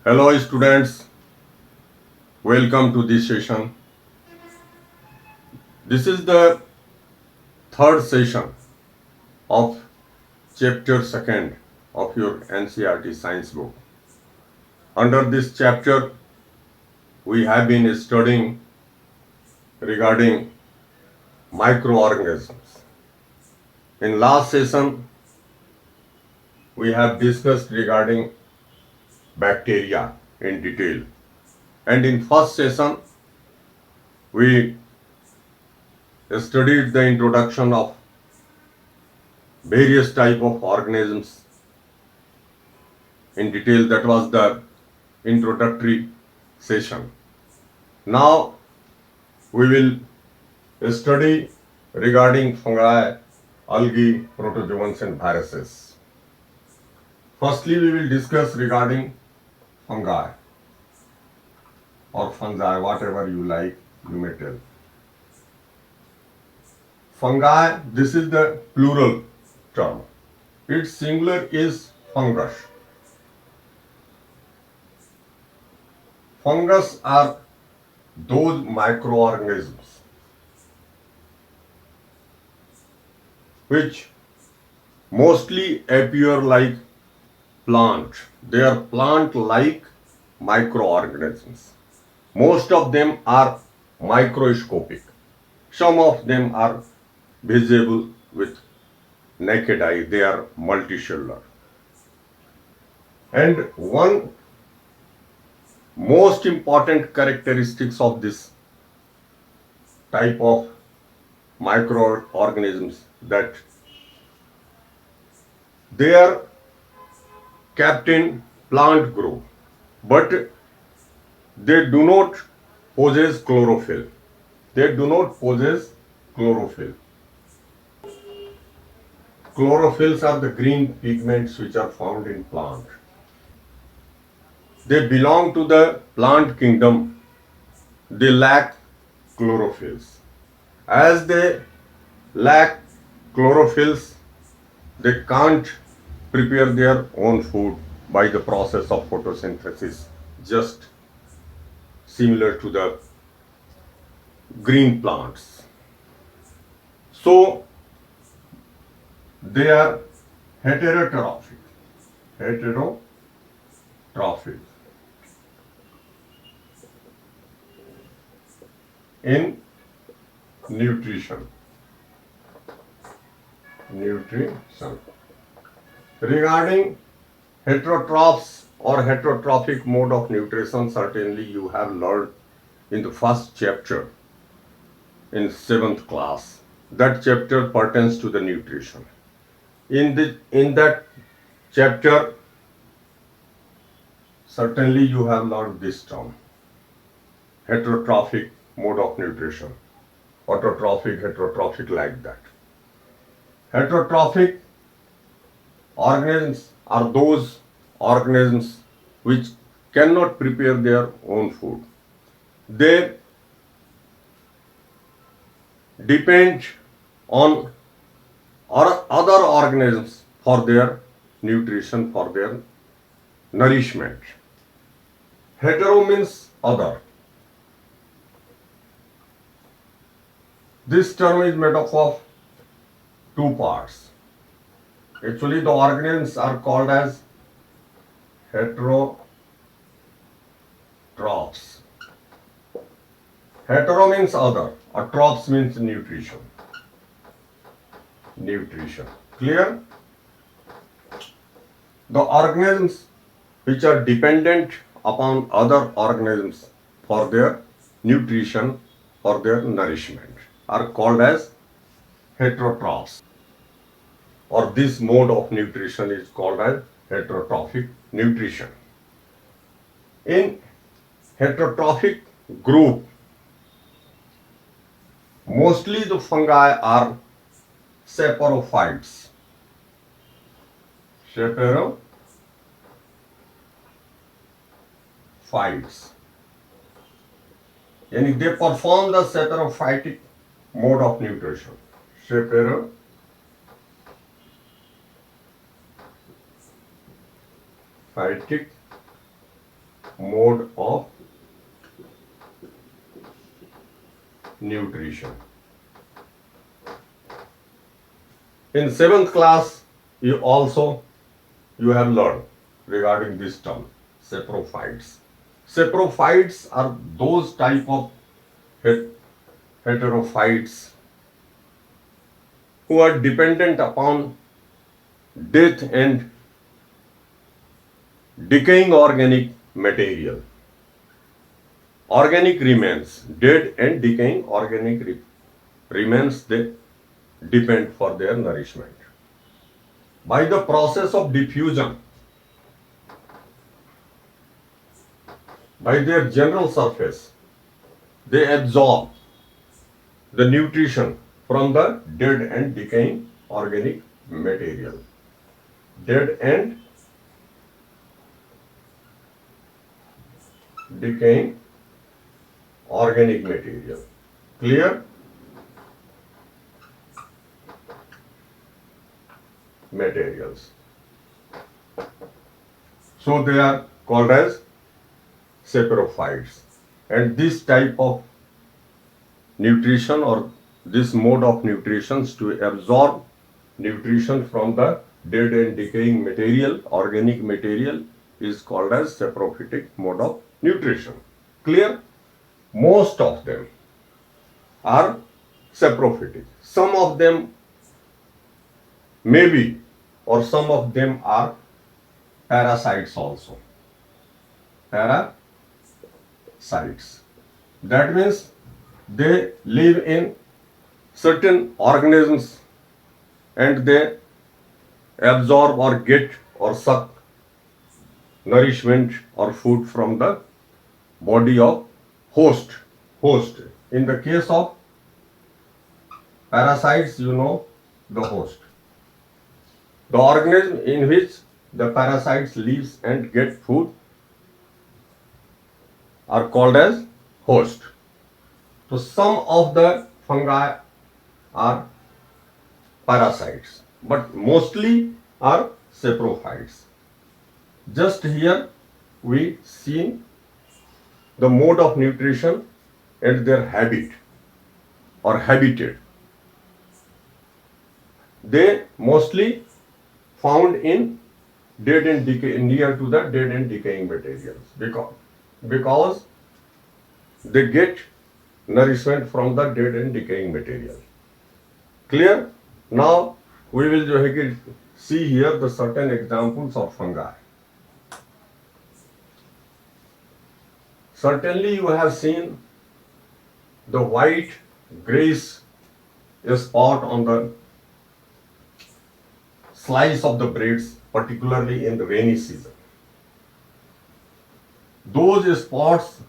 Hello students, welcome to this session. This is the third session of chapter second of your NCERT science book. Under this chapter, we have been studying regarding microorganisms. In last session, we have discussed regarding bacteria in detail. And in first session, we studied the introduction of various type of organisms in detail. That was the introductory session. Now we will study regarding fungi, algae, protozoans and viruses. Firstly, we will discuss regarding fungi or fungi, whatever you like, you may tell. Fungi, this is the plural term. Its singular is fungus. Fungus are those microorganisms which mostly appear like plant. They are plant-like microorganisms. Most of them are microscopic. Some of them are visible with naked eye. They are multicellular. And one most important characteristics of this type of microorganisms that they are kept in plant group, but they do not possess chlorophyll. They do not possess chlorophyll. Chlorophylls are the green pigments which are found in plant. They belong to the plant kingdom. They lack chlorophylls. As they lack chlorophylls, they can't prepare their own food by the process of photosynthesis, just similar to the green plants. So they are heterotrophic. Heterotrophic in nutrition. Regarding heterotrophs or heterotrophic mode of nutrition, certainly you have learned in the first chapter in 7th class. That chapter pertains to the nutrition. In that chapter, certainly you have learned this term, heterotrophic mode of nutrition. Heterotrophic like that. Heterotrophic organisms are those organisms which cannot prepare their own food. They depend on other organisms for their nutrition, for their nourishment. Hetero means other. This term is made up of two parts. Actually, the organisms are called as heterotrophs. Hetero means other, atrophs means nutrition. Clear? The organisms which are dependent upon other organisms for their nutrition, for their nourishment, are called as heterotrophs. Or this mode of nutrition is called as heterotrophic nutrition. In heterotrophic group, mostly the fungi are saprophytes. And they perform the saprophytic mode of nutrition. Saprophytic mode of nutrition. In seventh class, you have learned regarding this term, saprophytes. Saprophytes are those type of heterophytes who are dependent upon death and decaying organic material. Organic remains, dead and decaying organic remains, they depend for their nourishment. By the process of diffusion, by their general surface, they absorb the nutrition from the dead and decaying organic material. Dead and decaying organic material. Clear? Materials. So they are called as saprophytes. And this type of nutrition, or this mode of nutrition, to absorb nutrition from the dead and decaying material, organic material, is called as saprophytic mode of nutrition. Clear? Most of them are saprophytic. Some of them maybe, or some of them are parasites also. Parasites. That means they live in certain organisms and they absorb or get or suck nourishment or food from the body of host. In the case of parasites, the host. The organism in which the parasites lives and get food are called as host. So some of the fungi are parasites, but mostly are saprophytes. Just here we see the mode of nutrition and their habit or habitat. They mostly found in dead and near to the dead and decaying materials because they get nourishment from the dead and decaying material. Clear? Now we will see here the certain examples of fungi. Certainly you have seen the white grayish spot on the slice of the breads, particularly in the rainy season. Those spots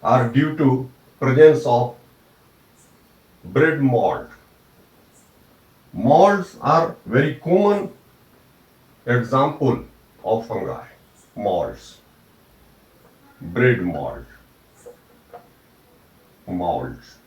are due to presence of bread mold. Molds are very common example of fungi. Molds. Bread mold. Molds.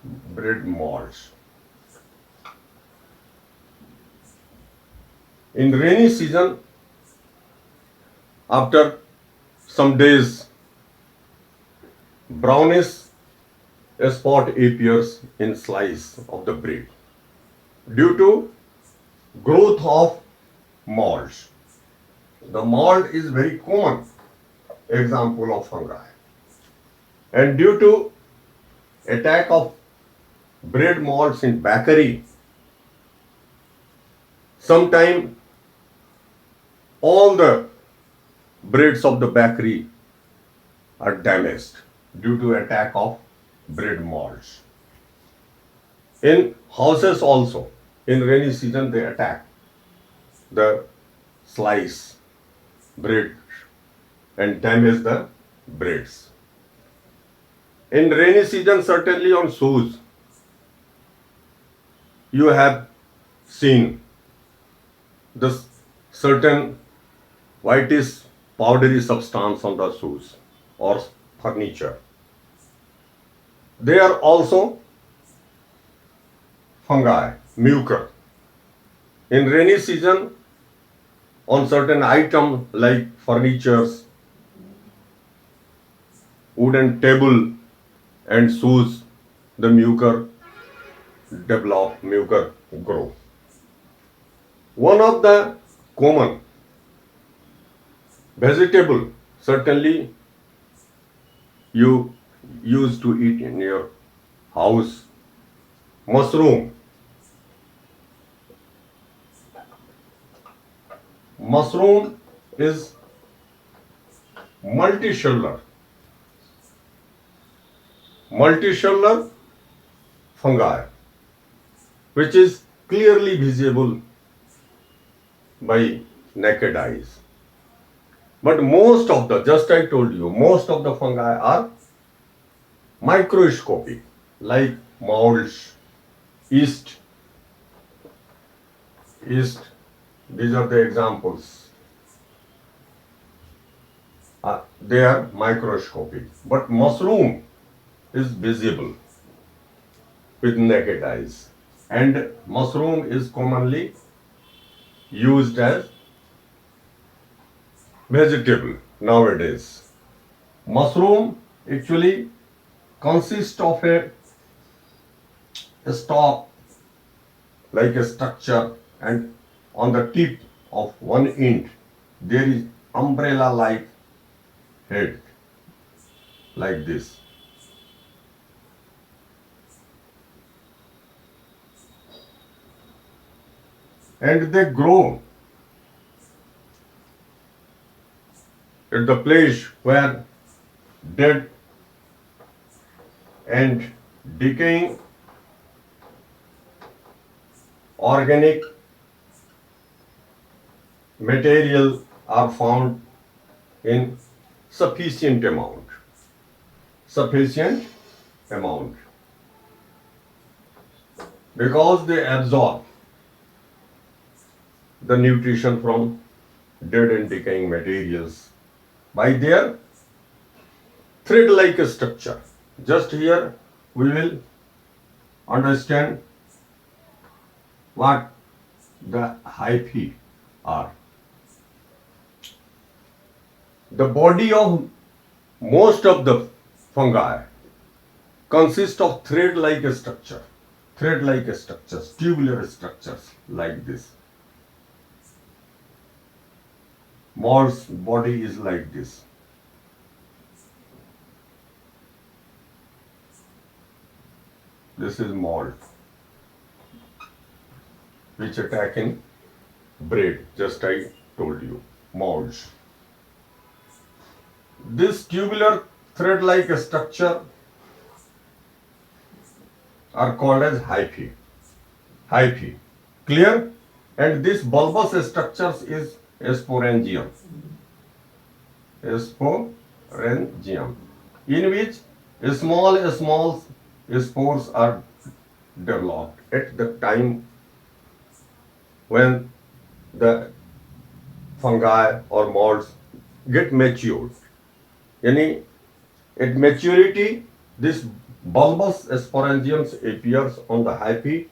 Bread molds. In rainy season, after some days, brownish spot appears in slice of the bread due to growth of molds. The mold is very common example of fungi. And due to attack of bread molds in bakery, sometime all the breads of the bakery are damaged due to attack of bread molds. In houses also, in rainy season they attack the slice bread and damage the breads. In rainy season, certainly on shoes, you have seen the certain whitish powdery substance on the shoes or furniture. They are also fungi, mucor. In rainy season, on certain items like furnitures, wooden table and shoes, the mucor develop, mucor grow. One of the common vegetable certainly you used to eat in your house, mushroom. Mushroom is multicellular, multicellular fungi, which is clearly visible by naked eyes. But most of the, just I told you, most of the fungi are microscopic, like molds, yeast, yeast. These are the examples. They are microscopic, but mushroom is visible with naked eyes, and mushroom is commonly used as vegetable nowadays. Mushroom actually consists of a stalk like a structure, and on the tip of one end there is umbrella like head like this. And they grow at the place where dead and decaying organic material are found in sufficient amount. Sufficient amount. Because they absorb the nutrition from dead and decaying materials by their thread-like structure. Just here we will understand what the hyphae are. The body of most of the fungi consists of thread-like structures, tubular structures like this. Mold's body is like this. This is mold, which attack in bread, just I told you, molds. This tubular thread-like structure are called as hyphae. Hyphae. Clear? And this bulbous structures is sporangium. Sporangium, in which small spores are developed at the time when the fungi or molds get matured. Yani, at maturity, this bulbous sporangiums appears on the hyphae,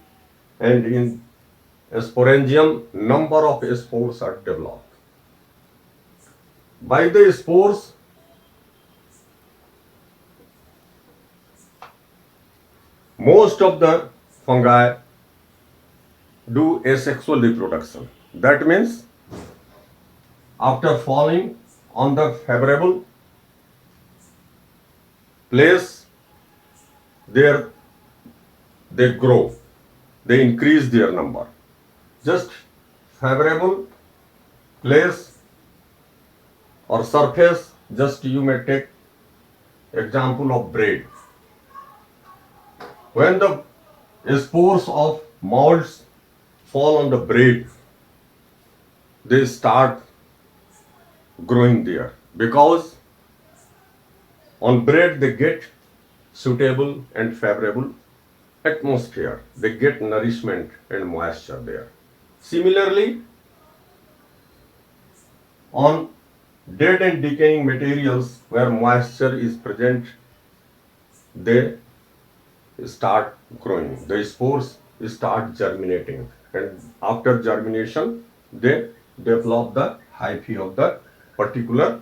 and in sporangium, number of spores are developed. By the spores, most of the fungi do asexual reproduction. That means after falling on the favorable place, there they grow, they increase their number. Just favorable place or surface, just you may take example of bread. When the spores of molds fall on the bread, they start growing there, because on bread they get suitable and favorable atmosphere, they get nourishment and moisture there. Similarly, on dead and decaying materials where moisture is present, they start growing, the spores start germinating and after germination they develop the hyphae of the particular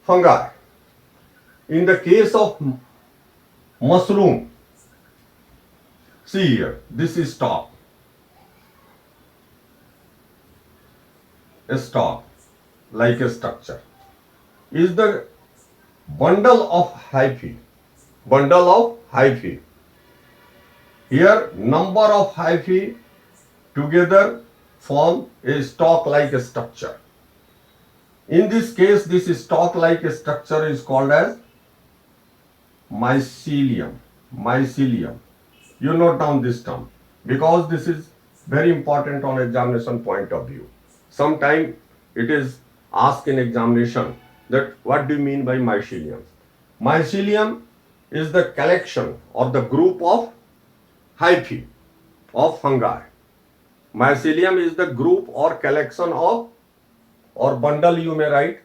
fungi. In the case of mushroom, see here, this is stalk like a structure, is the bundle of hyphae. Bundle of hyphae. Here, number of hyphae together form a stalk-like structure. In this case, this stalk-like structure is called as mycelium. Mycelium. You note down this term because this is very important on examination point of view. Sometime it is asked in examination that what do you mean by mycelium? Mycelium is the collection or the group of hyphae of fungi. Mycelium is the group or collection of or bundle, you may write,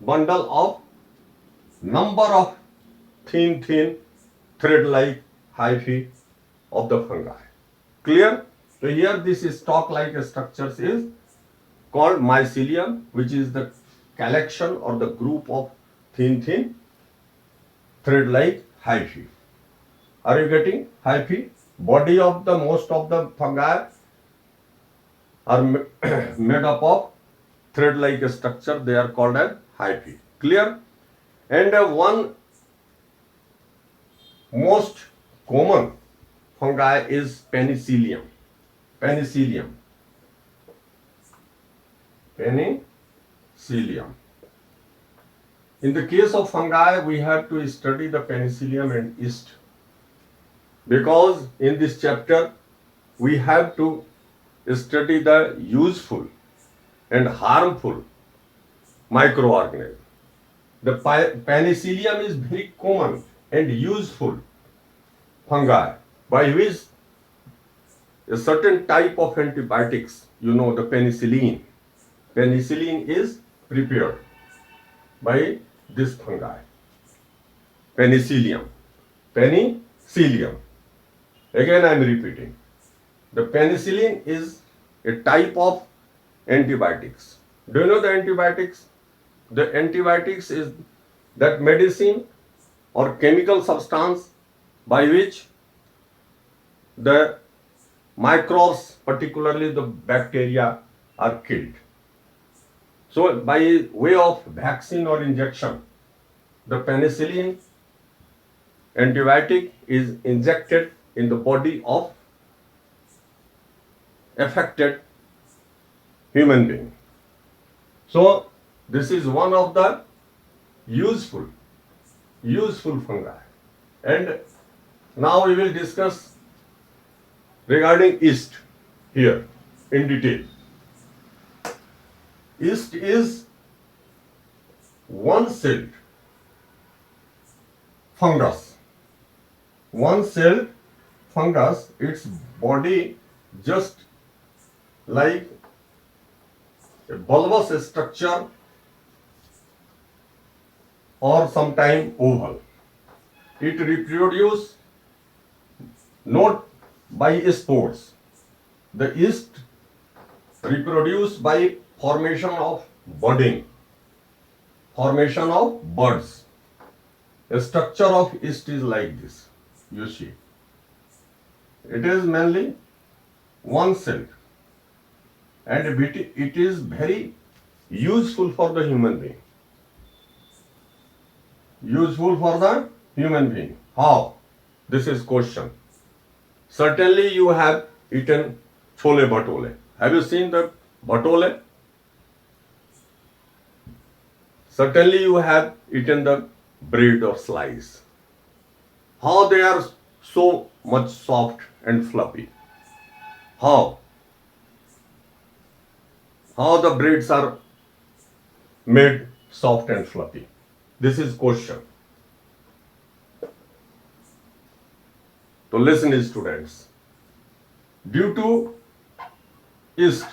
bundle of number of thin thread-like hyphae of the fungi. Clear? So here this stalk-like structures is called mycelium, which is the collection or the group of thin thread-like hyphae. Are you getting hyphae? Body of the most of the fungi are made up of thread-like structure. They are called as hyphae. Clear? And one most common fungi is penicillium. Penicillium. Penicillium. In the case of fungi, we have to study the penicillium and yeast because in this chapter we have to study the useful and harmful microorganism. The penicillium is very common and useful fungi by which a certain type of antibiotics, you know, the penicillin. Penicillin is prepared by this fungi. Penicillium. Penicillium. Again I am repeating. The penicillin is a type of antibiotics. Do you know the antibiotics? The antibiotics is that medicine or chemical substance by which the microbes, particularly the bacteria, are killed. So by way of vaccine or injection, the penicillin antibiotic is injected in the body of affected human being. So this is one of the useful fungi. And now we will discuss regarding yeast here in detail. Yeast is one-celled fungus. One-celled fungus, its body just like a bulbous structure or sometime oval. It reproduces not by spores. The yeast reproduce by formation of budding, formation of buds. The structure of yeast is like this, you see. It is mainly one-celled and it is very useful for the human being. Useful for the human being. How? This is question. Certainly you have eaten chole bhatole. Have you seen the bhatole? Certainly you have eaten the bread or slice. How they are so much soft and fluffy. How? How the breads are made soft and fluffy? This is question. So listen, students. Due to yeast,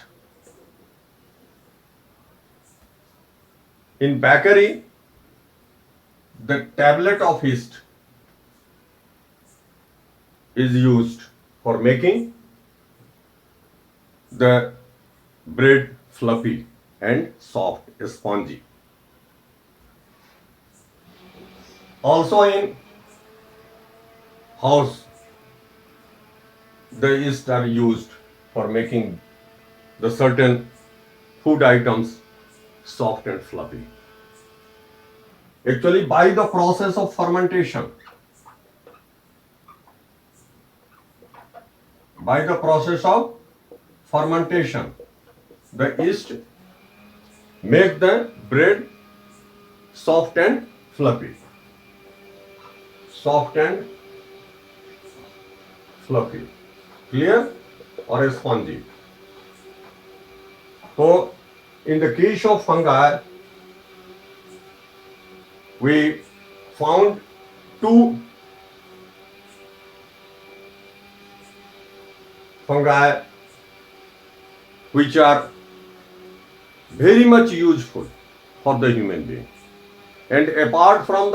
in bakery, the tablet of yeast is used for making the bread fluffy and soft, spongy. Also in house, the yeast are used for making the certain food items soft and fluffy. Actually, by the process of fermentation, by the process of fermentation, the yeast make the bread soft and fluffy. Soft and fluffy. Clear or spongy? So, in the case of fungi, we found two fungi which are very much useful for the human being. And apart from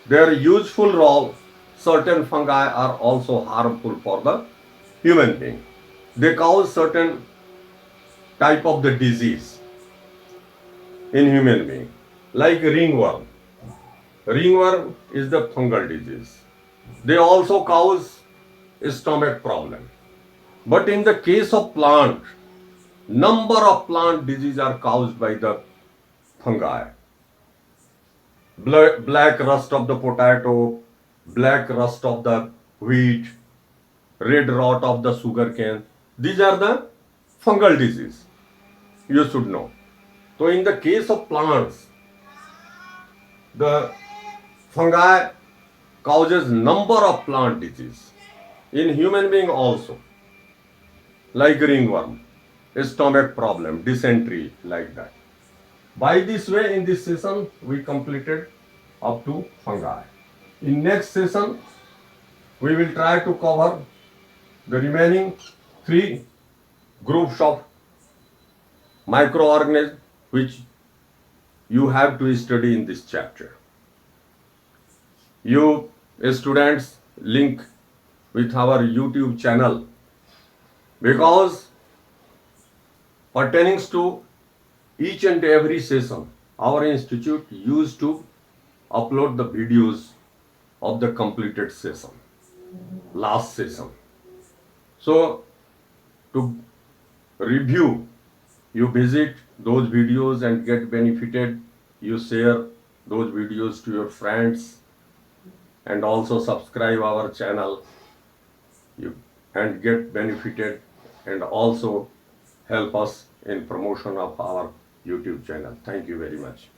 their useful role, certain fungi are also harmful for the human being. They cause certain type of the disease in human being, like ringworm. Ringworm is the fungal disease. They also cause stomach problem. But in the case of plant, number of plant diseases are caused by the fungi. Black rust of the potato, black rust of the wheat, red rot of the sugarcane. These are the fungal disease. You should know. So in the case of plants, the fungi causes number of plant disease. In human being also, like ringworm, stomach problem, dysentery, like that. By this way, in this session, we completed up to fungi. In next session, we will try to cover the remaining three groups of microorganisms which you have to study in this chapter. You students link with our YouTube channel because pertaining to each and every session, our institute used to upload the videos of the completed session, last session. So, to review, you visit those videos and get benefited. You share those videos to your friends and also subscribe our channel you and get benefited and also help us in promotion of our YouTube channel. Thank you very much.